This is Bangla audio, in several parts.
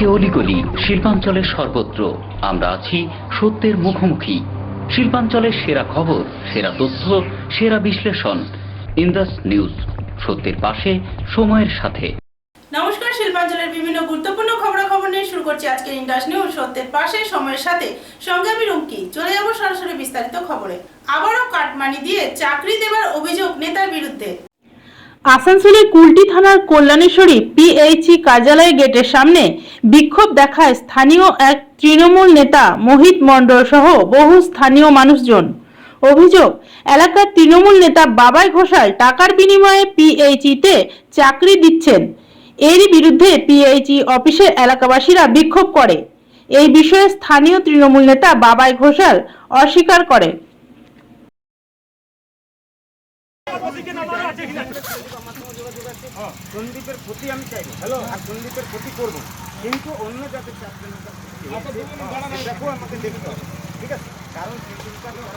প্রতিটি অলিগলি শিল্পাঞ্চলের সর্বত্র আমরা আছি সত্যের মুখোমুখি। শিল্পাঞ্চলের সেরা খবর, সেরা তথ্য, সেরা বিশ্লেষণ। ইন্দাস নিউজ, সত্যের পাশে, সময়ের সাথে। নমস্কার, শিল্পাঞ্চলের বিভিন্ন গুরুত্বপূর্ণ খবরাখবর নিয়ে শুরু করছি আজকের ইন্দাস নিউজ, সত্যের পাশে, সময়ের সাথে। সঙ্গে আমি রুমকি। চলে যাব সরাসরি বিস্তারিত খবরে। আবারও কাটমানি দিয়ে চাকরি দেওয়ার অভিযোগ নেতার বিরুদ্ধে। আসানসোলের কুলটি থানার কল্যাণেশ্বরী পিএইচই কার্যালয় গেটের সামনে বিক্ষোভ দেখায় স্থানীয় এক তৃণমূল নেতা মোহিত মণ্ডল সহ বহু স্থানীয় মানুষজন। অভিযোগ, এলাকার তৃণমূল নেতা বাবাই ঘোষাল টাকার বিনিময়ে পিএইচইতে চাকরি দিচ্ছেন। এরই বিরুদ্ধে পিএইচই অফিসের এলাকাবাসীরা বিক্ষোভ করে। এই বিষয়ে স্থানীয় তৃণমূল নেতা বাবাই ঘোষাল অস্বীকার করে। সন্দীপের প্রতি আমি চাইবো, হ্যালো, আর সন্দীপের প্রতি করবো, কিন্তু অন্য যাতে দেখো আমাকে দেখতে হবে, ঠিক আছে? কারণ ঠিক আছে,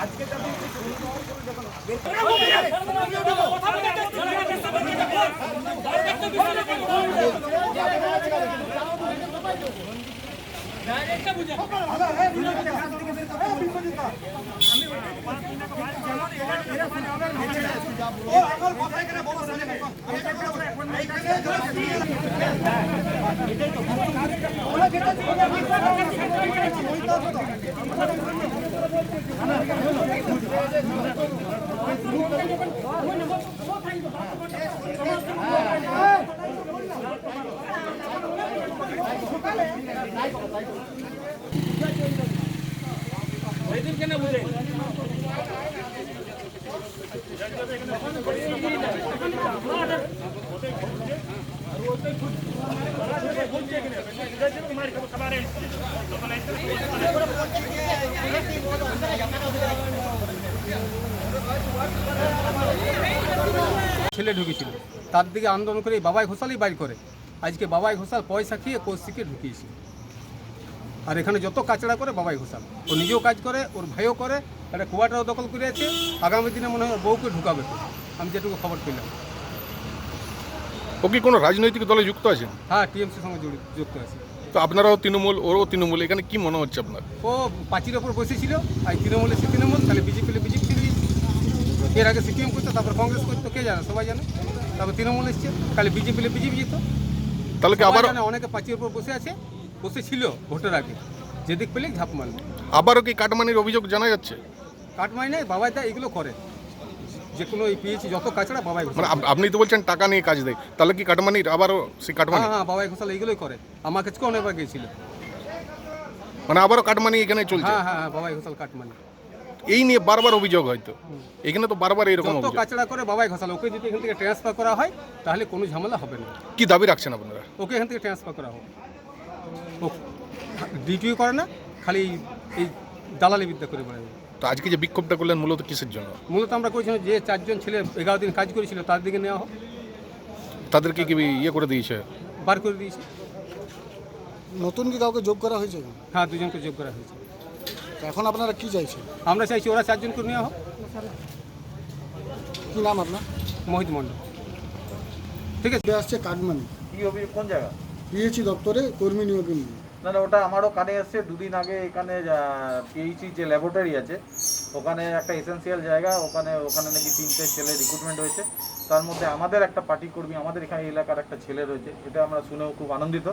আজকে ছেলে ঢুকেছিল, তার দিকে আন্দোলন করে বাবাই ঘোষালই বাইর করে। আজকে বাবাই ঘোষাল পয়সা খেয়ে কৌশিকে ঢুকিয়েছে। আর এখানে যত কাচড়া করে বাবাই ঘোষাল, ও নিজেও কাজ করে, ওর ভাইও করে, একটা কোয়ার্টারও দখল করে আছে। আগামী দিনে মনে হয় ওর বউকে ঢুকাবে, আমি যেটুকু খবর পেলাম। ও কি কোনো রাজনৈতিক দলে যুক্ত আছে? হ্যাঁ, টিএমসির সঙ্গে যুক্ত আছে। তো আপনারাও তৃণমূল, ওরও তৃণমূল, এখানে কি মনে হচ্ছে আপনার? ও পাঁচির ওপর বসেছিল, আর তৃণমূলে সে তৃণমূল, তাহলে বিজেপি ফিরিয়ে। এর আগে সিপিএম করতো, তারপর কংগ্রেস করতো, কে জানে, সবাই জানে। তারপর তৃণমূল এসছে, তাহলে বিজেপি যেত। তাহলে কি আবার অনেকে পাঁচির উপর বসেছিল ভোটের আগে, যেদিক পেলে ঝাঁপ মারল। আবারও কি কাটমানির অভিযোগ জানা যাচ্ছে? কাটমাই নেই, বাবাই দা এগুলো করে, যে কোনো এই পিএইচি যত কাছড়া বাবাই ঘোষাল। মানে আপনি তো বলছেন টাকা নিয়ে কাজ দেয়, তাহলে কি কাটমানির আবারও সেই কাটমানি? হ্যাঁ, বাবাই ঘোষাল এইগুলোই করে। আমার কাছে অনেকবার গিয়েছিল। মানে আবারও কাটমানি এখানে চলছে? হ্যাঁ, বাবাই ঘোষাল কাটমানি। এই নিয়ে বারবার অভিযোগ, হয়তো এখানে তো বারবার এরকম যত অভিযোগ। কাছড়া করে বাবাই ঘোষাল, ওকে যদি এখান থেকে ট্রান্সফার করা হয় তাহলে কোনো ঝামেলা হবে না। কি দাবি রাখছেন আপনারা? ওকে এখান থেকে ট্রান্সফার করা হোক। ও ডিউটিও করে না, খালি এই দালালি বিদ্যা করে বেড়াবে। তো আজকে যে বিক্ষোভটা করলেন মূলত কিসের জন্য? মূলত আমরা করেছিলাম যে 4 জন ছেলে 11 দিন কাজ করেছিল তার দিকে নেওয়া হোক। তাদেরকে কি ইয়ে করে দিয়েছে? বার করে দিয়েছে। নতুন কি কাউকে যোগ করা হয়েছে? হ্যাঁ, 2 জনকে যোগ করা হয়েছে। এখন আপনারা কি চাইছেন? আমরা চাইছি ওরা 4 জনকে নেওয়া হোক। কি নাম আপনার? মোহিত মণ্ডল। ঠিক আছে। আসছে কাটমানি কি হবে, কোন জায়গা? পিএইচই দপ্তরে কর্মী নিয়োগে নিয়ে। না, ওটা আমারও কানে এসছে। দুদিন আগে এখানে পিএইচই যে ল্যাবরেটরি আছে, ওখানে একটা এসেন্সিয়াল জায়গা, ওখানে নাকি 3টে ছেলে রিক্রুটমেন্ট হয়েছে। তার মধ্যে আমাদের একটা পার্টি কর্মী, আমাদের এখানে এলাকার একটা ছেলে রয়েছে। এটা আমরা শুনেও খুব আনন্দিত।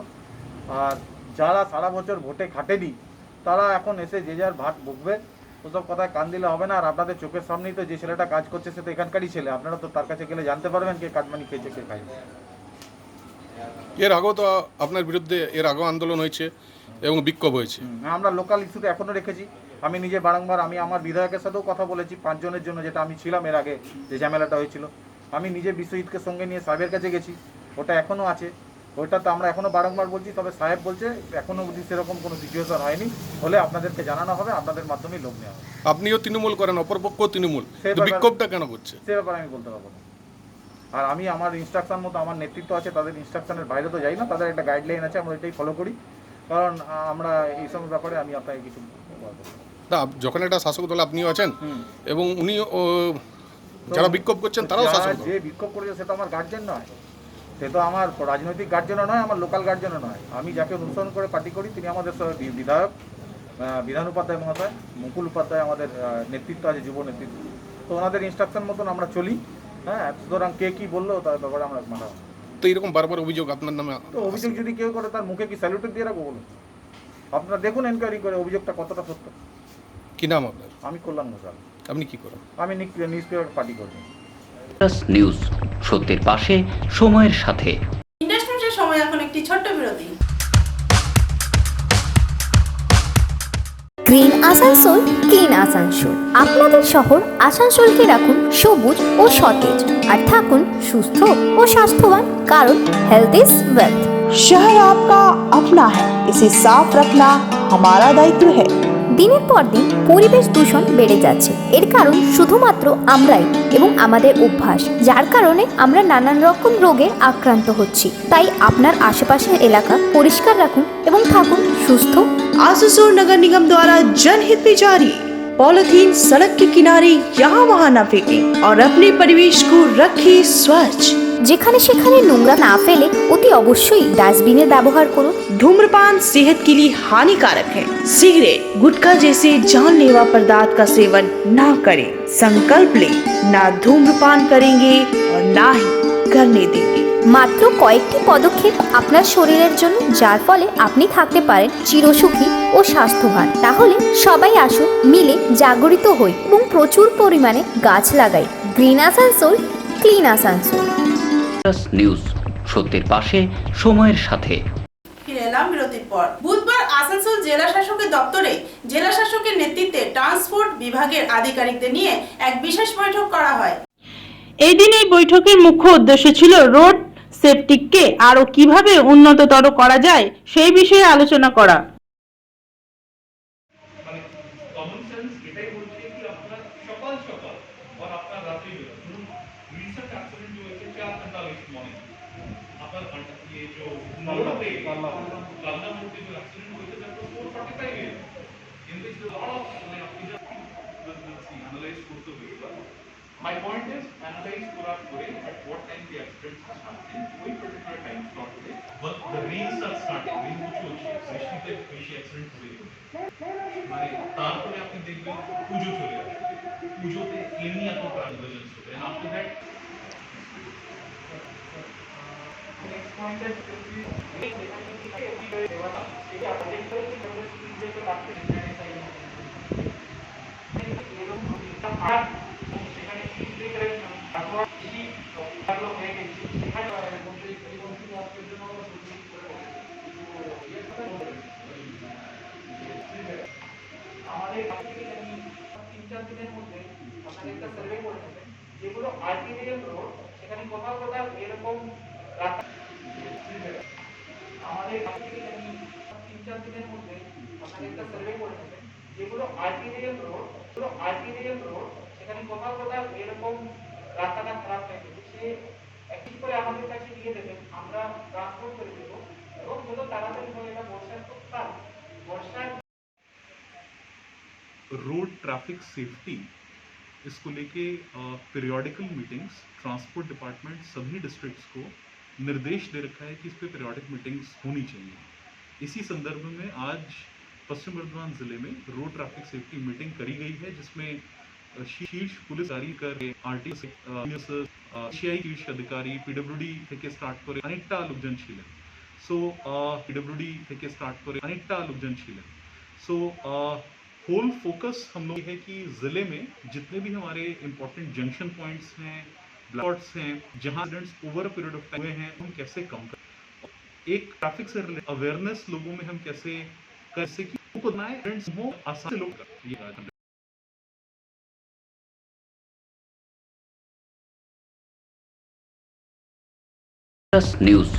আর যারা সারা বছর ভোটে খাটেনি, তারা এখন এসে যে যার ভাট বকবে, ওসব কথায় কান দিলে হবে না। আর আপনাদের চোখের সামনেই তো যে ছেলেটা কাজ করছে, সে তো এখানকারই ছেলে। আপনারা তো তার কাছে গেলে জানতে পারবেন কে কাটমানি খেয়েছে, কে খায়। এর আগেও তো আপনার বিরুদ্ধে এর আগেও আন্দোলন হয়েছে এবং বিক্ষোভ হয়েছে। আমরা লোকাল ইস্যুতে এখনও রেখেছি। আমি নিজে বারংবার আমার বিধায়কের সাথেও কথা বলেছি 5 জনের জন্য, যেটা আমি ছিলাম এর আগে যে ঝামেলাটা হয়েছিল। আমি নিজে বিশ্বজিৎকে সঙ্গে নিয়ে সাহেবের কাছে গেছি, ওটা এখনও আছে। ওইটা তো আমরা এখনও বারংবার বলছি, তবে সাহেব বলছে এখনও অবধি সেরকম কোনো সিচুয়েশন হয়নি, হলে আপনাদেরকে জানানো হবে, আপনাদের মাধ্যমেই লোক নেওয়া হবে। আপনিও তৃণমূল করেন, অপরপক্ষ তৃণমূল, বিক্ষোভটা কেন করছে সে ব্যাপারে আমি বলতে পারবো না। আর আমি আমার ইনস্ট্রাকশন মতো, আমার নেতৃত্ব আছে, তাদের ইনস্ট্রাকশনের বাইরে তো যাই না। তাদের একটা গাইডলাইন আছে, আমরা এটাই ফলো করি। কারণ আমরা এইসব ব্যাপারে আমি আপনাকে কিছু বলবো। না যখন একটা শাসক দল আপনিও আছেন এবং উনি যারা বিক্ষোভ করছেন তারাও শাসক দল। যে বিক্ষোভ করেছে সে তো আমার গার্জেন নয়, সে তো আমার রাজনৈতিক গার্জেনও নয়, আমার লোকাল গার্জেনও নয়। আমি যাকে অনুসরণ করে পার্টি করি তিনি আমাদের বিধায়ক বিধান উপাধ্যায় মহাশয়, মুকুল উপাধ্যায় আমাদের নেতৃত্ব আছে, যুব নেতৃত্ব। তো ওনাদের ইনস্ট্রাকশন মতন আমরা চলি। হ্যাঁ, সুতরাং কে কি বললো তার ব্যাপারে আমরা মাথা। তো এরকম বারবার অভিযোগ আপনার নামে, তো অভিযোগ যদি কেউ করে তার মুখে কি স্যালুটেড দিয়ে রাখবো বলুন? আপনারা দেখুন এনকোয়ারি করে অভিযোগটা কতটা সত্য। কি নাম আপনার? আমি কল্যাণ ঘোষাল। আপনি কি করেন? আমি নিউজ পেপার পার্টি করি। ইন্ডাস নিউজ, সত্যের পাশে, সময়ের সাথে। ইন্ডাস নিউজের সময় এখন একটি ছোট্ট বিরতি। Green Asansol, clean Asansol. আপনাদের শহর আসানসোলকে রাখুন সবুজ ও সতেজ, আর থাকুন সুস্থ ও স্বাস্থ্যবান, কারণ হেলথ ইজ ওয়েলথ। शहर आपका अपना है, इसे साफ रखना हमारा दायित्व है। দিনের পর দিন পরিবেশ দূষণ বেড়ে যাচ্ছে। এর কারণ শুধুমাত্র আমরাই এবং আমাদের অভ্যাস, যার কারণে আমরা নানান রকম রোগে আক্রান্ত হচ্ছি। তাই আপনার আশেপাশের এলাকা পরিষ্কার রাখুন এবং থাকুন সুস্থ। आसुसोल नगर निगम द्वारा जनहित में जारी। पॉलिथीन सड़क के किनारे यहाँ वहाँ न फेंकें और अपने परिवेश को रखें स्वच्छ। যেখানে সেখানে নোংরা না ফেলে অতি অবশ্যই ডাস্টবিনের ব্যবহার করুন। धूम्रपान सेहत के लिए हानिकारक है। सिगरेट, गुटखा जैसे जानलेवा पदार्थ का सेवन ना करें। संकल्प लें, ना धूम्रपान करेंगे और ना ही करने देंगे। মাত্র কয়েকটি পদক্ষেপ আপনার শরীরের জন্য, যার ফলে আপনি থাকতে পারেন চিরসুখী ও স্বাস্থ্যবান। তাহলে সবাই আসুন, মিলে জাগরিত হই এবং প্রচুর পরিমাণে গাছ লাগাই। Green Asansol, clean Asansol. Indus news, সত্যের পাশে, সময়ের সাথে। ফিরে এলাম বিরতির পর। বুধবার আসানসোল জেলা শাসকের দপ্তরে জেলা শাসকের নেতৃত্বে ট্রান্সপোর্ট বিভাগের আধিকারিকদের নিয়ে এক বিশেষ বৈঠক করা হয়। এই দিন এই বৈঠকের মুখ্য উদ্দেশ্য ছিল রোড সেফটিকে আরো কিভাবে উন্নততর করা যায় সেই বিষয়ে আলোচনা করা। My point is, analyze पूरा करें at what time the accidents are starting, कोई particular time slot पे, but the rains are starting, rain कुछ होची, বৃষ্টিতে বেশি accident হয়ে মানে তারপরে আপনি দেখবেন পুজো চলে আসে, পুজোতে এমনি এত ট্রান্সভার্জেন্স হবে, and after that next point is যেগুলো আর্টিরিয়াল রোড সেখানে কোথাও কোথাও এরকম আমাদের 3-4 দিনের মধ্যে আপনাদের একটা সার্ভে করে নেবেন, যেগুলো আর্টিরিয়াল রোড সেখানে কোথাও কোথাও এরকম রাস্তাটা খারাপ থাকে, সে একটি করে আমাদের কাছে দিয়ে দেবেন, আমরা ট্রান্সপোর্ট করে দেবো এবং যত তাড়াতাড়ি হয় এটা বর্ষার কাল, বর্ষার रोड ट्रैफिक सेफ्टी इसको लेके पीरियोडिकल मीटिंग्स ट्रांसपोर्ट डिपार्टमेंट सभी डिस्ट्रिक्ट्स को निर्देश दे रखा है कि इस पे पीरियोडिक मीटिंग्स होनी चाहिए। इसी संदर्भ में आज पश्चिम बर्धमान जिले में रोड ट्रैफिक सेफ्टी मीटिंग करी गई है, जिसमें शीर्ष पुलिस अधिकारी कर आरटीसी शीर्ष अधिकारी पीडब्ल्यूडी থেকে স্টার্ট করে অনেকটা লোকজন ছিলেন। সো पीडब्ल्यूडी থেকে স্টার্ট করে অনেকটা লোকজন ছিলেন। सो होल फोकस हम लोग है कि जिले में जितने भी हमारे इंपॉर्टेंट जंक्शन पॉइंट्स हैं, ब्लॉक्स हैं, जहां accidents over a period of time हुए हैं, हम कैसे कम करें। एक ट्रैफिक से रिलेटेड अवेयरनेस लोगों में हम कैसे कि उनको बनाए एक्सीडेंट्स हो आसान से लोग ये ইন্ডাস নিউজ,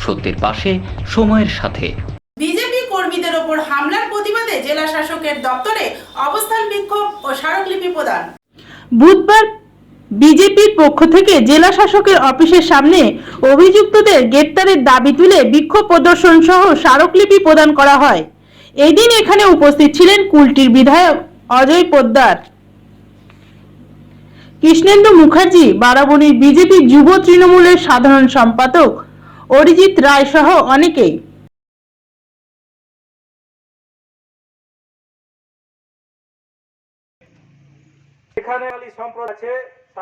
সত্যের পাশে, সময়ের সাথে। বিজেপি কর্মীদের ওপর হামলার প্রতিবাদে জেলা শাসকের দপ্তরে অবস্থান বিক্ষোভ ও স্মারকলিপি প্রদান। বুধবার বিজেপির পক্ষ থেকে জেলা শাসকের অফিসের সামনে অভিযুক্তদের গ্রেপ্তারের দাবি তুলে বিক্ষোভ প্রদর্শন সহ স্মারকলিপি প্রদান করা হয়। এই দিন এখানে উপস্থিত ছিলেন কুলটির বিধায়ক অজয় পোদ্দার, কৃষ্ণেন্দু মুখার্জি বারাবণীর বিজেপি যুব তৃণমূলের সাধারণ সম্পাদক অরিজিৎ রায় সহ অনেকেই। এখানে সম্প্রদায় আছে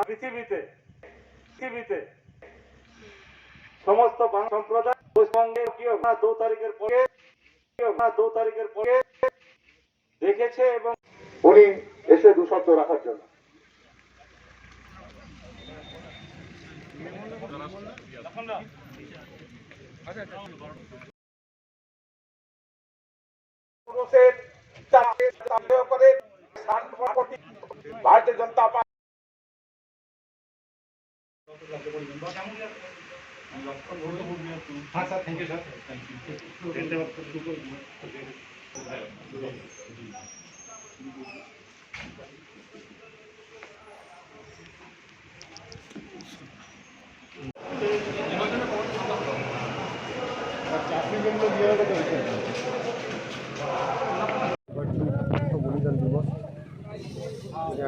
পৃথিবীতে সমস্ত সম্প্রদায় পশ্চিমবঙ্গে 2 তারিখের পরে দেখেছে এবং উনি এসে 2 সপ্তাহ রাখার জন্য পুরুষের করে भारतीय जनता पार्टी हाँ सर थैंक यू सर বলিদান দিবস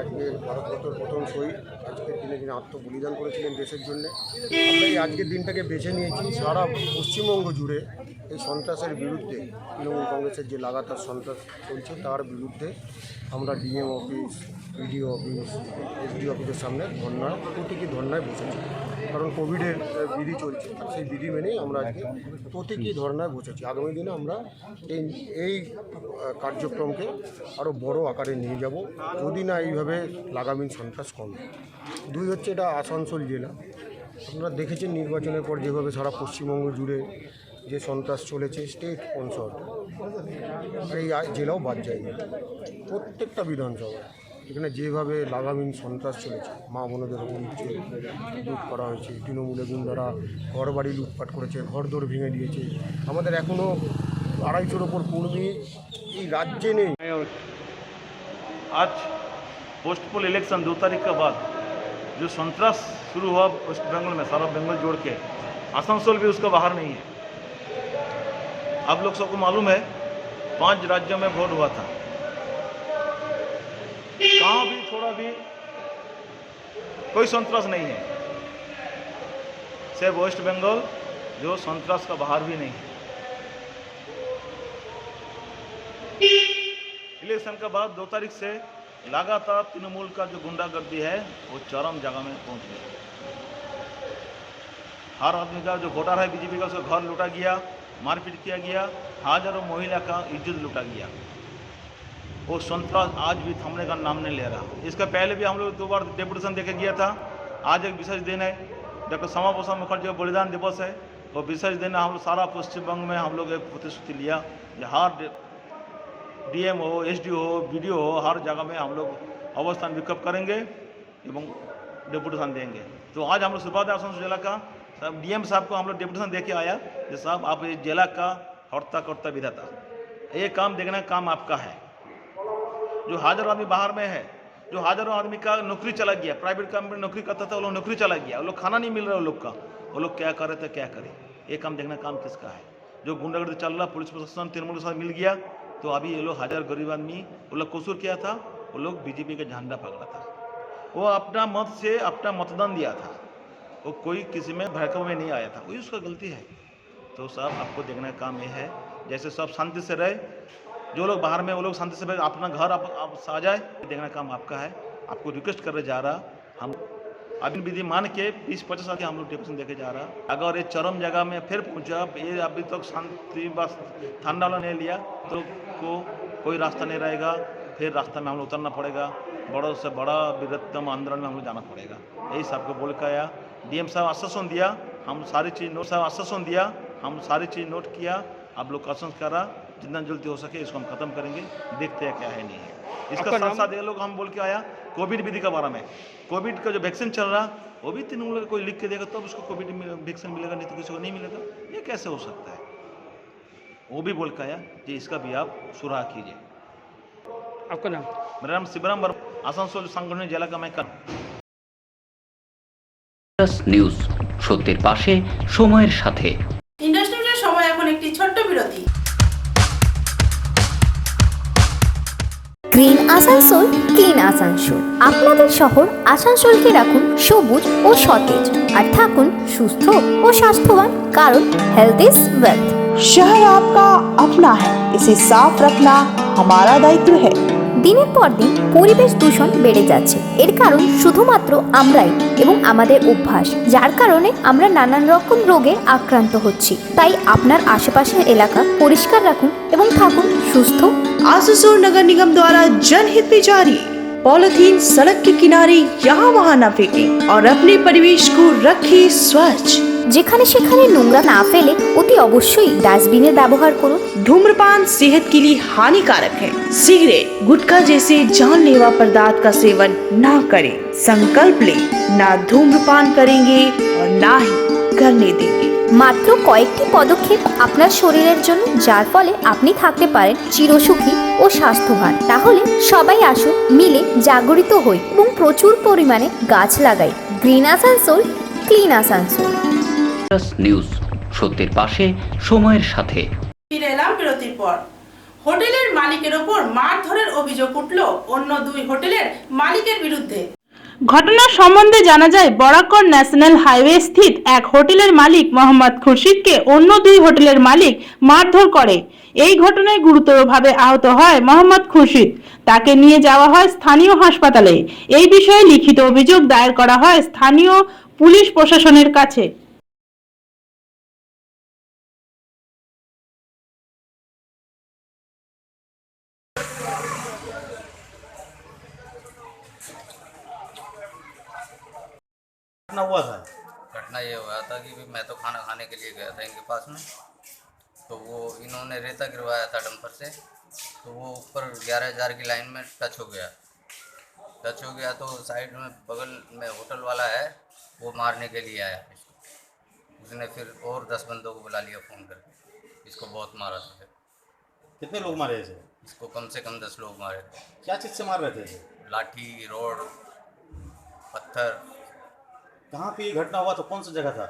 আজকে ভারতবর্ষের প্রথম শহীদ আজকের দিনে যিনি আত্মবলিদান করেছিলেন দেশের জন্য। আমরা এই আজকের দিনটাকে বেছে নিয়েছি সারা পশ্চিমবঙ্গ জুড়ে এই সন্ত্রাসের বিরুদ্ধে, তৃণমূল কংগ্রেসের যে লাগাতার সন্ত্রাস চলছে তার বিরুদ্ধে আমরা DM office, BDO office, SD অফিসের সামনে প্রতীকী ধর্নায় বসেছি। কারণ কোভিডের বিধি চলছে, সেই বিধি মেনেই আমরা আজকে প্রতীকী ধর্নায় বসেছি। আগামী দিনে আমরা এই কার্যক্রমকে আরও বড় আকারে নিয়ে যাব, যদি না এইভাবে লাগামহীন সন্ত্রাস কমে। 2 হচ্ছে এটা আসানসোল জেলা। আপনারা দেখেছেন নির্বাচনের পর যেভাবে সারা পশ্চিমবঙ্গ জুড়ে যে সন্ত্রাস চলেছে, স্টেট স্পন্সর, আর এই জেলাও বাদ যায়নি। প্রত্যেকটা বিধানসভা এখানে যেভাবে লাগামহীন সন্ত্রাস চলেছে, মা বোনদের উপর লুট করা হয়েছে, তৃণমূলের গুন্ডারা ঘর বাড়ি লুটপাট করেছে, ঘরদোর ভেঙে দিয়েছে। আমাদের এখনও 250-র ওপর কর্মী এই রাজ্যে নেই। आज पोस्ट पोल इलेक्शन 2 तारीख के बाद जो संतरास शुरू हुआ वेस्ट बंगाल में, सारा बंगाल जोड़ के आसनसोल भी उसका बाहर नहीं है। आप लोग सबको मालूम है 5 राज्यों में वोट हुआ था, कहाँ भी थोड़ा भी कोई संतरास नहीं है। सिर्फ वेस्ट बंगाल जो संतरास का बाहर भी नहीं है। इलेक्शन के बाद 2 तारीख से लगातार तृणमूल का जो गुंडागर्दी है वो चरम जगह में पहुंच गया। हर आदमी का जो वोटर है बीजेपी का, उसका घर लूटा गया, मारपीट किया गया, हजारों महिला का इज्जत लूटा गया। वो संतरास आज भी थमने का नाम नहीं ले रहा। इसका पहले भी हम लोग 2 बार डेपुटेशन देके गया था। आज एक विशेष दिन है, डॉक्टर श्यामा प्रसाद मुखर्जी का बलिदान दिवस है। वो विशेष दिन हम लोग सारा पश्चिम बंग में हम लोग एक प्रतिश्रुति लिया, हर डीएम हो, एसडीओ हो, बीडीओ हो, हर जगह में हम लोग अवस्थान विक्षोभ करेंगे एवं डेपुटेशन देंगे। तो आज हम लोग शुरुआत आसनसोल जिला का डीएम साहब को हम लोग डेपुटेशन दे के आया कि साहब आप इस जिला का हर्ता कर्ता विधाता, ये काम देखना काम आपका है। जो हजारों आदमी बाहर में है, जो हजारों आदमी का नौकरी चला गया, प्राइवेट कंपनी नौकरी करता था, वो लोग नौकरी चला गया, वो लोग खाना नहीं मिल रहा, वो लोग का वो लोग क्या करे तो क्या करे, ये काम देखना काम किसका है। जो गुंडागर्दी चल रहा, पुलिस प्रशासन तृणमूल के साथ मिल गया, तो अभी ये लोग हजार गरीब आदमी, वो लोग कसूर किया था, वो लोग बीजेपी का झंडा पकड़ा था, वो अपना मत से अपना मतदान दिया था, वो कोई किसी में भड़काऊ में नहीं आया था, वही उसका गलती है। तो साहब आपको देखने का काम ये है, जैसे सब शांति से रहे, जो लोग बाहर में वो लोग शांति से अपना घर आप आ जाए, देखना काम आपका है। आपको रिक्वेस्ट करने जा रहा, हम अभी विधि मान के 20-50 साल के हम लोग डेपुटेशन देके जा रहा। अगर ये चरम जगह में फिर पहुंचा, ये अभी तक शांति बस ठंडा वाला नहीं लिया तो कोई रास्ता नहीं रहेगा, फिर रास्ता में हम लोग उतरना पड़ेगा, बड़ा से बड़ा बृहत्तम आंदोलन में हम लोग जाना पड़ेगा। यही सबको बोल के आया। डीएम साहब आश्वासन दिया, हम सारी चीज़ नोट साहब आश्वासन दिया, हम सारी चीज़ नोट किया, आप लोग आश्वासन करा, जितना जल्दी हो सके इसको हम खत्म करेंगे, देखते हैं क्या है नहीं है। इसका साथ साथ ये लोग हम बोल के आया कोविड विधि के बारे में, कोविड का जो वैक्सीन चल रहा वो भी तृणमूल कोई लिख के देगा तब उसको कोविड वैक्सीन मिलेगा, नहीं तो किसी को नहीं मिलेगा, ये कैसे हो सकता है। वो भी बोल के आया कि इसका भी आप सुराह कीजिए। आपका नाम? मेरा नाम शिवराम वर्मा, आसनसोल सांगठनिक जिला का मैं कर নিউজ, সত্যের পাশে সময়ের সাথে। ইন্ডাস্ট্রির সময় এখন একটি ছোট্ট বিরতি। Green Asansol, clean Asansol. আপনাদের শহর আসানসোলকে রাখুন সবুজ ও সতেজ, আর থাকুন সুস্থ ও স্বাস্থ্যবান, কারণ হেলথ ইজ ওয়েলথ। शहर आपका अपना है, इसे साफ रखना हमारा दायित्व है। দিনের পর দিন পরিবেশ দূষণ বেড়ে যাচ্ছে। এর কারণ শুধুমাত্র আমরাই এবং আমাদের অভ্যাস, যার কারণে আমরা নানান রকম রোগে আক্রান্ত হচ্ছি। তাই আপনার আশেপাশের এলাকা পরিষ্কার রাখুন এবং থাকুন সুস্থ। आसुसोर नगर निगम द्वारा जनहित में जारी। पॉलिथीन सड़क के किनारे यहाँ वहाँ न फेंकें और अपने परिवेश को रखें स्वच्छ। যেখানে সেখানে নোংরা না ফেলে অতি অবশ্যই ডাস্টবিনের ব্যবহার করুন। धूम्रपान सेहत के लिए हानिकारक है। सिगरेट, गुटखा जैसे जानलेवा पदार्थ का सेवन ना करें। संकल्प लें, ना धूम्रपान करेंगे और ना ही करने देंगे। মাত্র কয়েকটি পদক্ষেপ আপনার শরীরের জন্য, যার ফলে আপনি থাকতে পারেন চিরসুখী ও স্বাস্থ্যবান। তাহলে সবাই আসুন, মিলে জাগরিত হই এবং প্রচুর পরিমাণে গাছ লাগাই। Green Asansol, clean Asansol. News, সত্যের পাশে, সময়ের সাথে। ফিরে এলাম বিরতির পর। হোটেলের মালিকের ওপর মারধরের অভিযোগ উঠল অন্য দুই হোটেলের মালিকের বিরুদ্ধে। ঘটনার সম্বন্ধে জানা যায়, বরাকর ন্যাশনাল হাইওয়ে স্থিত এক হোটেলের মালিক মোহাম্মদ খুরশিদকে অন্য দুই হোটেলের মালিক মারধর করে। এই ঘটনায় গুরুতরভাবে আহত হয় মোহাম্মদ খুরশিদ। তাকে নিয়ে যাওয়া হয় স্থানীয় হাসপাতালে। এই বিষয়ে লিখিত অভিযোগ দায়ের করা হয় স্থানীয় পুলিশ প্রশাসনের কাছে। हुआ था घटना ये हुआ था कि मैं तो खाना खाने के लिए गया था इनके पास में, तो वो इन्होंने रेता गिरवाया था डंपर से, तो वो ऊपर 11,000 की लाइन में टच हो गया। तो साइड में बगल में होटल वाला है, वो मारने के लिए आया इसको। उसने फिर और 10 बंदों को बुला लिया फ़ोन करके, इसको बहुत मारा था। फिर कितने लोग मारे थे? इसको कम से कम 10 लोग मारे थे। क्या चीज़ से मार रहे थे? लाठी, रोड, पत्थर। कहाँ पे ये घटना हुआ? तो कौन सी जगह था?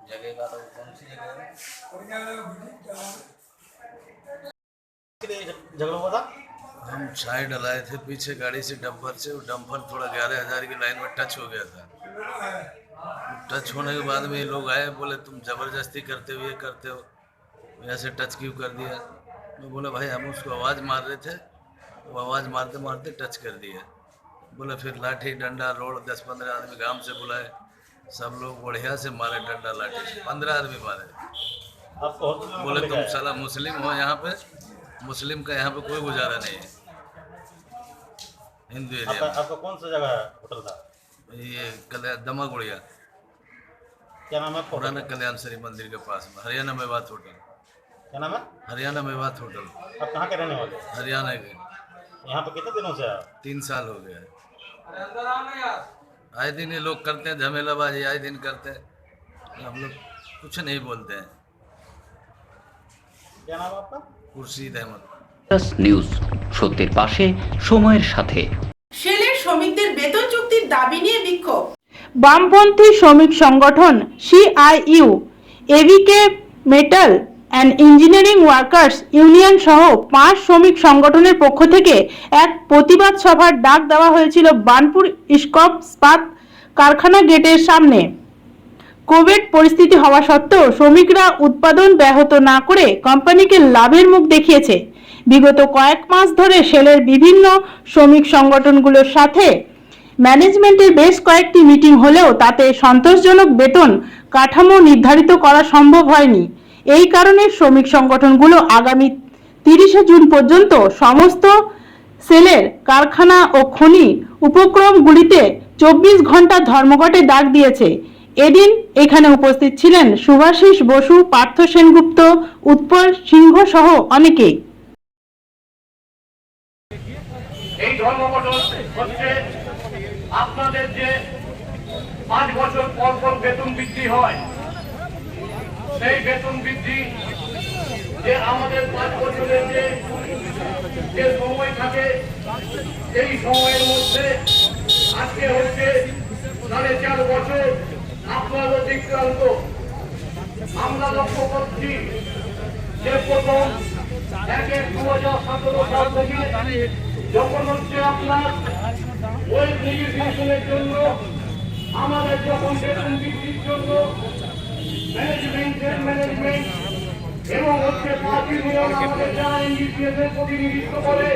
जगह का तो कौन सी जगह है? झगड़ा हुआ था? हम चाय डलाए थे पीछे गाड़ी से डंपर से, वो डंपर थोड़ा 11,000 की लाइन में टच हो गया था। टच होने के बाद में ये लोग आए, बोले तुम ज़बरदस्ती करते हो, ये करते हो, ऐसे टच क्यों कर दिया? मैं बोला भाई हम उसको आवाज़ मार रहे थे, वो आवाज़ मारते मारते टच कर दिया। बोले फिर लाठी डंडा रोड 10-15 आदमी गांव से बुलाए, सब लोग बढ़िया से मारे डंडा लाठी से, 15 आदमी मारे। बोले तुम साला मुस्लिम हो, यहाँ पे मुस्लिम का यहाँ पे कोई गुजारा नहीं है हिंदू एरिया में। आपका कौन सा जगह होटल था? ये कल्याण दमागुड़िया, क्या नाम है? पुराना कल्याण श्री मंदिर के पास में, हरियाणा मेवात होटल। क्या नाम है? हरियाणा मेवात होटल। आप कहाँ के रहने वाले? हरियाणा के। यहाँ पे कितने दिनों से आए? 3 साल हो गया। आए दिन ये लोग करते हैं झमेलाबाजी, आए दिन करते हैं, हम लोग कुछ नहीं बोलते हैं। क्या नाम है आपका? खुर्शीद अहमद। নিউজ, সত্যের পাশে, সময়ের সাথে। শেলের শ্রমিকদের বেতন চুক্তির দাবি নিয়ে বিক্ষোভ। বামপন্থী শ্রমিক সংগঠন CIU, AVK metal and engineering workers union সহ 5 শ্রমিক সংগঠনের পক্ষ থেকে এক প্রতিবাদ সভার ডাক দেওয়া হয়েছিল বার্নপুর ইস্কপ ইস্পাত কারখানা গেটের সামনে। কোভিড পরিস্থিতি হওয়া সত্ত্বেও শ্রমিকরা উৎপাদন ব্যাহত না করে কোম্পানিকে লাভের মুখ দেখিয়েছে। বিগত কয়েক মাস ধরে শেলের বিভিন্ন শ্রমিক সংগঠনগুলোর সাথে ম্যানেজমেন্টের বেশ কয়েকটি মিটিং হলেও তাতে সন্তোষজনক বেতন কাঠামো নির্ধারিত করা সম্ভব হয়নি। এই কারণে শ্রমিক সংগঠনগুলো আগামী 30শে জুন পর্যন্ত সমস্ত সেলের কারখানা ও খনি উপক্রমগুলিতে 24 ঘন্টা ধর্মঘটে ডাক দিয়েছে। এদিন এখানে উপস্থিত ছিলেন শুভাশিস বসু, পার্থ সেনগুপ্ত, উৎপল সিংহ সহ অনেকেই। এই ধর্মঘট হচ্ছে আপনাদের যে 5 বছর পর পর বেতন বৃদ্ধি হয়, সেই বেতন বৃদ্ধি যে আমাদের 5 বছরের যে সময় থাকে, এই সময়ের মধ্যে আজকে হচ্ছে 4.5 বছর আপনার অতিক্রান্ত। আমরা লক্ষ্য করছি যে প্রথম 1-1-2017 সাল থেকে যখন হচ্ছে আপনার ওই নির্বাচনের জন্য আমাদের যখন বেতন বৃদ্ধির জন্য ম্যানেজমেন্ট এবং হচ্ছে পার্টি নিয়ম আমাদের যারা এনডিসিএস এর প্রতিনিধিত্ব করে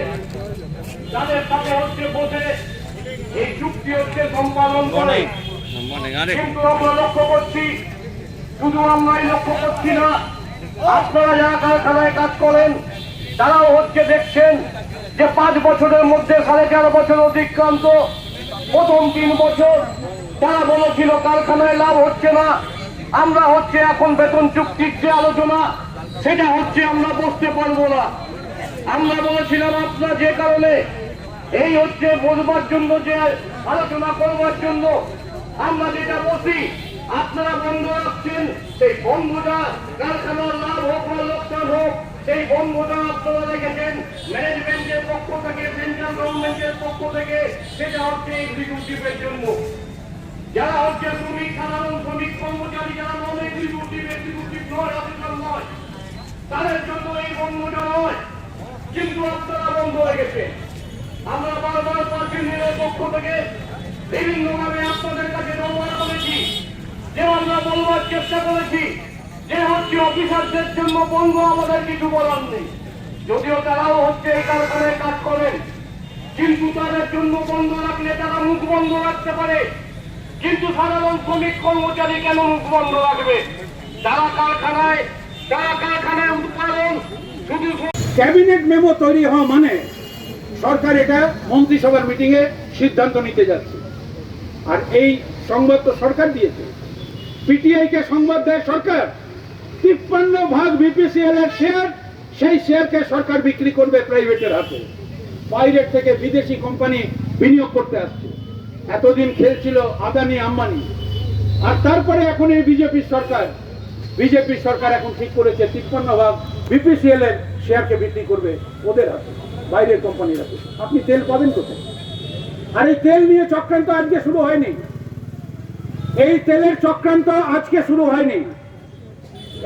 তাদের সাথে হচ্ছে বসে এই চুক্তি হচ্ছে সম্পাদন করে। কিন্তু আমরা লক্ষ্য করছি, শুধু আমরাই লক্ষ্য করছি না, আপনারা যারা কারখানায় কাজ করেন তারাও হচ্ছে দেখছেন যে 5 বছরের মধ্যে 4.5 বছর অতিক্রান্ত। প্রথম 3 বছর তারা বলেছিল কারখানায় লাভ হচ্ছে না, আমরা হচ্ছে এখন বেতন চুক্তির যে আলোচনা সেটা হচ্ছে আমরা বসতে পারবো না। আমরা বলেছিলাম আপনারা যে কারণে এই হচ্ছে বলবার জন্য, যে আলোচনা করবার জন্য আমরা যেটা বসি আপনারা বন্ধ রাখছেন, সেই বন্ধটা কারখানার লাভ হোক বা লোকসান হোক সেই বন্ধটা আপনারা রেখেছেন ম্যানেজমেন্টের পক্ষ থেকে, সেন্ট্রাল গভর্নমেন্টের পক্ষ থেকে, সেটা হচ্ছে এক্সিকিউটিভের জন্য। যারা হচ্ছে শ্রমিক, সাধারণ শ্রমিক কর্মচারী যারা নন এক্সিকিউটিভ নয়, অফিসার নয়, তাদের জন্য এই বন্ধটা নয়, কিন্তু আপনারা বন্ধ রেখেছেন। আমরা বারবার পার্টি ইউনিয়নের পক্ষ থেকে বিভিন্নভাবে আপনাদের কাছে দরবার করেছি, যে আমরা বলবার চেষ্টা করেছি যে হচ্ছে অফিসারদের জন্য বন্ধ আমাদের কিছু বলার নেই, যদিও তারাও হচ্ছে এই কারখানায় কাজ করেন, কিন্তু তাদের জন্য বন্ধ রাখলে তারা মুখ বন্ধ রাখতে পারে, কিন্তু সাধারণ শ্রমিক কর্মচারী কেন মুখ বন্ধ রাখবে? যারা কারখানায় উৎপাদন শুধু ক্যাবিনেট মেমো তৈরি হওয়া মানে সরকার এটা মন্ত্রিসভার মিটিং এ সিদ্ধান্ত নিতে যাচ্ছে, আর এই সংবাদ তো সরকার দিয়েছে। পিটিআই কে সংবাদ দেয় সরকার, 53% বিপিসিএল এর শেয়ার, সেই শেয়ারকে সরকার বিক্রি করবে প্রাইভেটের হাতে। বাইরের থেকে বিদেশি কোম্পানি বিনিয়োগ করতে আসছে। এতদিন খেলছিল আদানি আম্বানি, আর তারপরে এখন এই বিজেপি সরকার এখন ঠিক করেছে 53% বিপিসিএল এর শেয়ারকে বিক্রি করবে ওদের হাতে, বাইরের কোম্পানির হাতে। আপনি তেল পাবেন কোথায়? আর এই তেল নিয়ে চক্রান্ত আজকে শুরু হয়নি, এই তেলের চক্রান্ত আজকে শুরু হয়নি,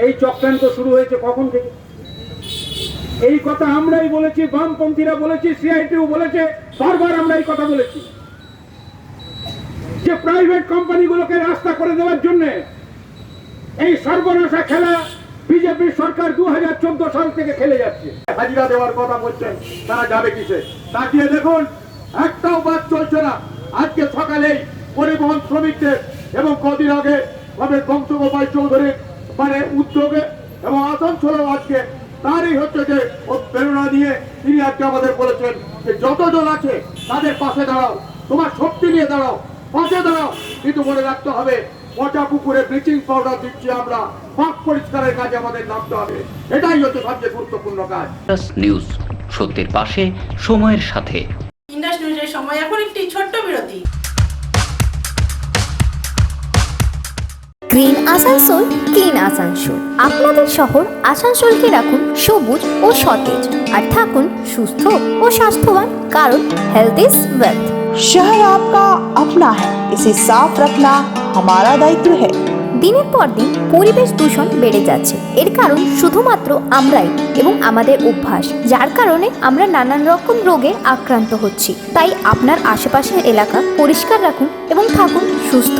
এই চক্রান্ত শুরু হয়েছে কখন থেকে? এই কথা আমরাই বলেছি, বামপন্থীরা বলেছি, সিআইটিউ বলেছে, বারবার আমরা এই কথা বলেছি যে প্রাইভেট কোম্পানিগুলোকে রাস্তা করে দেওয়ার জন্য এই সর্বনাশা খেলা বিজেপি সরকার 2014 সাল থেকে খেলে যাচ্ছে। হাজিরা দেওয়ার কথা বলছেন, তারা যাবে কিসে? তাকিয়ে দেখুন, একটাও বাস চলছে না। আজকে সকালেই পরিবহন শ্রমিকদের এবং কদিন আগে বংশগোপাল চৌধুরী মানে উদ্যোগে এবং আসানসোলেও আজকে তারই হচ্ছে যে প্রেরণা নিয়ে তিনি আজকে আমাদের বলেছেন যে যতজন আছে তাদের পাশে দাঁড়াও, তোমার শক্তি নিয়ে দাঁড়াও, পাশে দাঁড়াও, কিন্তু মনে রাখতে হবে পচা পুকুরে ব্লিচিং পাউডার দিচ্ছি আমরা, পাক পরিষ্কারের কাজে আমাদের নামতে হবে। এটাই হচ্ছে সবচেয়ে গুরুত্বপূর্ণ কাজ। নিউজ, সত্যের পাশে, সময়ের সাথে। ইন্ডাস নিউজের সময় এখন একটি ছোট্ট বিরতি। Green Asansol, clean Asansol. আপনাদের শহর আসানসোলকে রাখুন সবুজ ও সতেজ, আর থাকুন সুস্থ ও স্বাস্থ্যবান, কারণ হেলথ ইজ ওয়েলথ। शहर आपका अपना है, इसे साफ रखना हमारा दायित्व है। দিনের পর দিন পরিবেশ দূষণ বেড়ে যাচ্ছে, এর কারণ শুধুমাত্র আমরাই এবং আমাদের অভ্যাস, যার কারণে আমরা নানান রকম রোগে আক্রান্ত হচ্ছি। তাই আপনার আশেপাশের এলাকা পরিষ্কার রাখুন এবং থাকুন সুস্থ।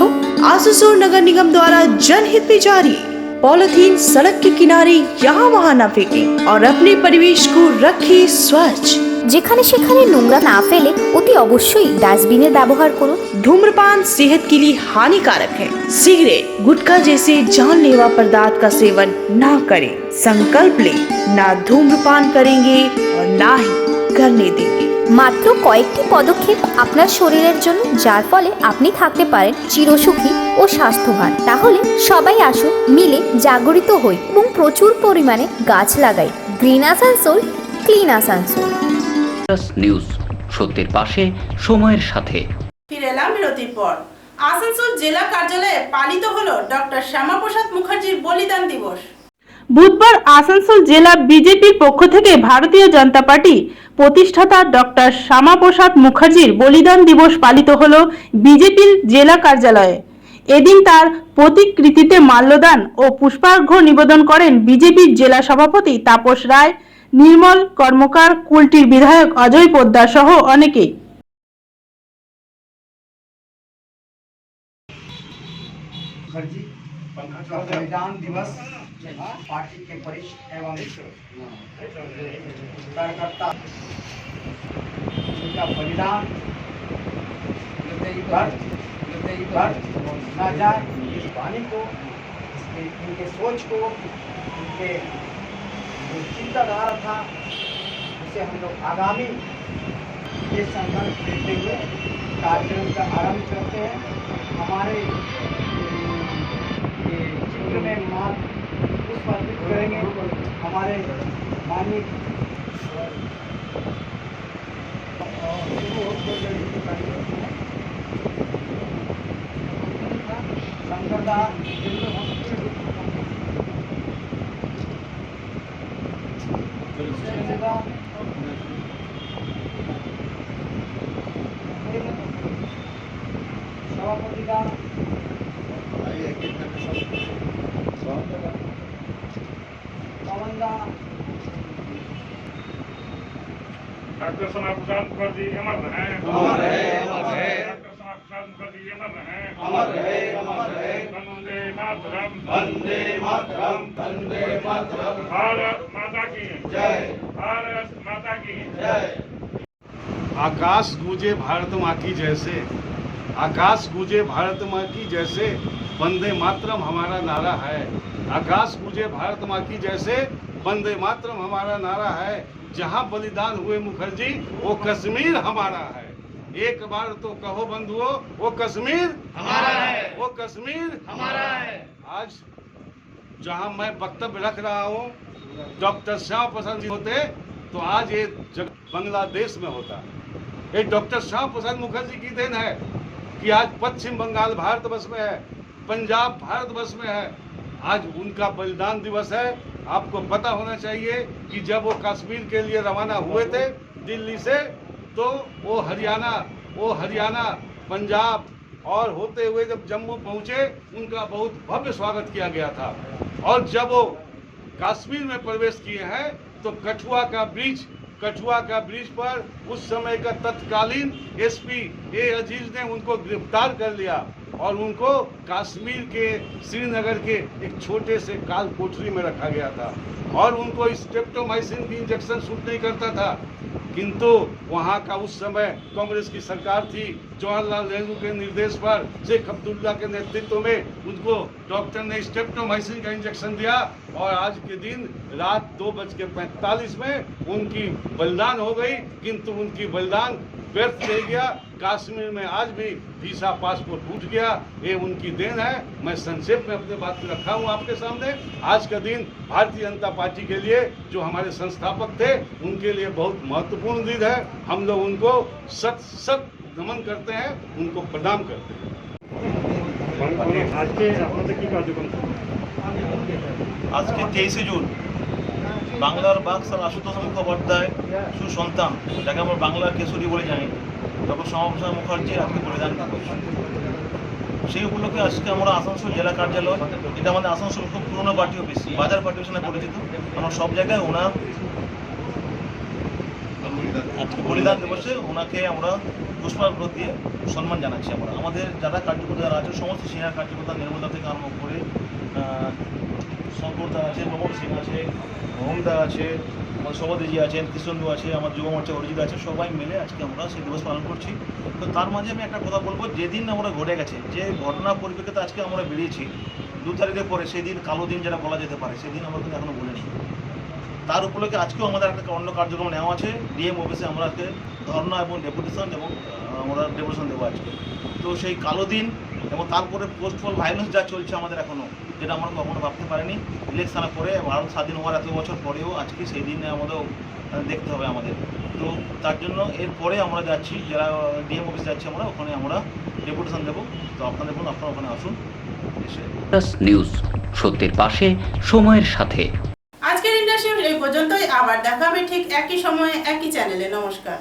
आसनसोल नगर निगम द्वारा जनहित में जारी। पॉलिथीन सड़क के किनारे यहाँ वहाँ न फेंकें और अपने परिवेश को रखें स्वच्छ। যেখানে সেখানে নোংরা না ফেলে অতি অবশ্যই ডাস্টবিনের ব্যবহার করুন। धूम्रपान सेहत के लिए हानिकारक है। सिगरेट, गुटखा जैसे जानलेवा पदार्थ का सेवन ना करें। संकल्प लें, ना धूम्रपान करेंगे और ना ही करने देंगे। মাত্র কয়েকটি পদক্ষেপ আপনার শরীরের জন্য, যার ফলে আপনি থাকতে পারেন চিরসুখী ও স্বাস্থ্যবান। তাহলে সবাই আসুন, মিলে জাগরিত হই এবং প্রচুর পরিমাণে গাছ লাগাই। Green Asansol, clean Asansol. News, সত্যের পাশে, সময়ের সাথে। ফিরে এলাম বিরতির পর। আসানসোল জেলা কার্যালয়ে পালিত হলো ডক্টর শ্যামাপ্রসাদ মুখার্জির বলিদান দিবস। বুধবার আসানসোল জেলা বিজেপির পক্ষ থেকে ভারতীয় জনতা পার্টি প্রতিষ্ঠাতা ডক্টর শ্যামাপ্রসাদ মুখার্জির বলিদান দিবস পালিত হলো বিজেপির জেলা কার্যালয়ে। এদিন তার প্রতিকৃতিতে মাল্যদান ও পুষ্পার্ঘ্য নিবেদন করেন বিজেপির জেলা সভাপতি তাপস রায়, নির্মল কর্মকার, কুলটির বিধায়ক অজয় পোদ্দার সহ অনেকেই। बलिदान दिवस पार्टी के वरिष्ठ एवं कार्यकर्ता उनका बलिदान न जाए, इस वाणी को, इनके सोच को, इनके जो चिंताधारा था उसे हम लोग आगामी ये संकल्प लेते हुए कार्यक्रम का आरंभ करते हैं। हमारे चित्र में माल पुष्प अर्पित करेंगे हमारे माननीय शंकरदा सभापति का डॉक्टर सोना प्रसाद मुखर्जी अमर रहे, अमर रहे, अमर रहे। डॉक्टर सोना प्रसाद मुखर्जी अमर रहे, अमर रहे, अमर रहे। वंदे मातरम, वंदे मातरम, वंदे मातरम। भारत माता की जय, भारत माता की जय। आकाश गूंजे भारत माँ की जैसे, आकाश गूंजे भारत माँ की जैसे, वंदे मातरम हमारा नारा है। आकाश गूंजे भारत माँ की जैसे, वंदे मातरम हमारा नारा है। जहाँ बलिदान हुए मुखर्जी वो कश्मीर हमारा है। एक बार तो कहो बंधुओं, वो कश्मीर हमारा है, वो कश्मीर हमारा है। आज जहाँ मैं वक्तव्य रख रहा हूँ, डॉक्टर श्यामा प्रसाद जी होते तो आज ये बांग्लादेश में होता। ये डॉक्टर श्यामा प्रसाद मुखर्जी की देन है कि आज पश्चिम बंगाल भारतवर्ष में है, पंजाब भारतवर्ष में है। आज उनका बलिदान दिवस है। आपको पता होना चाहिए कि जब वो कश्मीर के लिए रवाना हुए थे दिल्ली से, तो वो हरियाणा, पंजाब और होते हुए जब जम्मू पहुंचे, उनका बहुत भव्य स्वागत किया गया था। और जब वो कश्मीर में प्रवेश किए हैं तो कठुआ का ब्रिज पर उस समय का तत्कालीन एसपी ए अजीज ने उनको गिरफ्तार कर लिया और उनको कश्मीर के श्रीनगर के एक छोटे से काल कोठरी में रखा गया था और उनको स्ट्रेप्टोमाइसिन की इंजेक्शन सूट नहीं करता था। किंतु वहाँ का उस समय कांग्रेस की सरकार थी। जवाहरलाल नेहरू के निर्देश पर शेख अब्दुल्ला के नेतृत्व में उनको डॉक्टर ने स्ट्रेप्टोमाइसिन का इंजेक्शन दिया और आज के दिन रात 2:45 में उनकी बलिदान हो गई। किंतु उनकी बलिदान व्यर्थ रह गया। कश्मीर में आज भी वीसा पासपोर्ट टूट गया। ये उनकी देन है। मैं संक्षेप में अपने बात को रखा हूँ आपके सामने। आज का दिन भारतीय जनता पार्टी के लिए, जो हमारे संस्थापक थे, उनके लिए बहुत महत्वपूर्ण दिन है। हम लोग उनको सत नमन करते हैं, उनको प्रणाम करते हैं। आज के 23 जून বাংলার বাক স্যার আশুতোষ মুখোপাধ্যায় সুসন্তান, যাকে আমরা বাংলার কেশরী বলে জানি, ডক্টর শ্যামা প্রসাদ মুখার্জির আজকে বলিদান দিবস। সেই উপলক্ষে আজকে আমরা আসানসোল জেলা কার্যালয়, এটা আমাদের আসানসোল খুব পুরনো পার্টি অফিস, বাজার পার্টি অফিস নামে পরিচিত, আমরা সব জায়গায় ওনার বলিদান দিবসে ওনাকে আমরা পুষ্পার্ঘ্য দিয়ে সম্মান জানাচ্ছি। আমরা আমাদের যারা কার্যকর্তারা আছে, সমস্ত সিনিয়র কার্যকর্তা, নির্মলদা থেকে আরম্ভ করে শঙ্করদা আছে, প্রমোদ সিং আছে, হোমদা আছে, আমার সভাপতিজি আছেন, কৃষ্ণদু আছে, আমার যুব মোর্চা অরিজিৎ আছে, সবাই মিলে আজকে আমরা সেই দিবস পালন করছি। তো তার মাঝে আমি একটা কথা বলবো, যেদিন আমরা ঘটে গেছে, যে ঘটনা পরিপ্রেক্ষিতে আজকে আমরা বেরিয়েছি 2 তারিখের পরে, সেদিন কালো দিন যেটা বলা যেতে পারে, সেদিন আমরা কিন্তু এখনো বলিনি। তার উপলক্ষে আজকেও আমাদের একটা অন্য কার্যক্রম নেওয়া আছে। ডিএম অফিসে আমরা আজকে ধর্ণা এবং ডেপুটেশন এবং আমরা ডেপুটেশন দেবো আজকে। তো সেই কালো দিন এবং তারপরে পোস্টপল ভায়োলেন্স যা চলছে আমাদের এখনও, যেটা আমরা কখনো ভাবতে পারিনি, ইলেকশনের পরে ভারত স্বাধীন হওয়ার এত বছর পরেও আজকে সেই দিনে আমাদের দেখতে হবে আমাদের। তো তার জন্য এরপরে আমরা যাচ্ছি, যারা ডিএম অফিস যাচ্ছি আমরা, ওখানে আমরা ডেপুটেশন দেবো। তো আপনাদের বলুন, আপনারা ওখানে আসুন এসে। নিউজ, সত্যের পাশে, সময়ের সাথে। আজকের ইন্ডাস্ট্রি এই পর্যন্তই। আবার দেখা হবে ঠিক একই সময়ে একই চ্যানেলে। নমস্কার।